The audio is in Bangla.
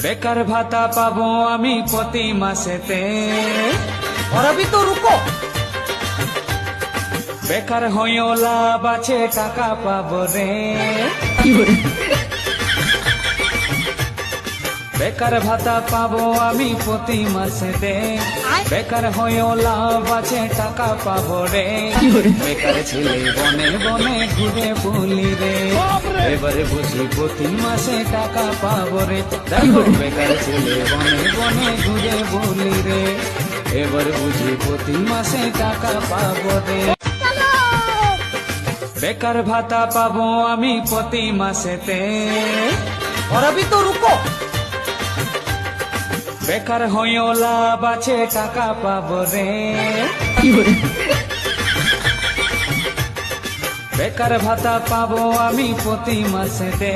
বেকার ভাতা পাবো আমি প্রতি মাসেতে। और अभी तो रुको। বেকার হয়েও লাভ আছে, টাকা পাবো রে। বেকার ভাতা পাবো আমি প্রতি মাসেতে। বেকার হয়েও লাভ আছে, টাকা পাবো রে। বেকার ছেলে বনে বনে ঘুরে বলি রে, এবারে বুঝি প্রতি মাসে টাকা পাবো রে। দেখো বেকার ছেলে বনে বনে ঘুরে বলি রে, এবার বুঝি প্রতি মাসে টাকা পাবো রে। বেকার ভাতা পাবো আমি প্রতি মাসেতে। और अभी तो रुको। বেকার হয়েও লাভ আছে, টাকা পাবো রে। বেকার ভাতা পাবো আমি প্রতি মাসেতে।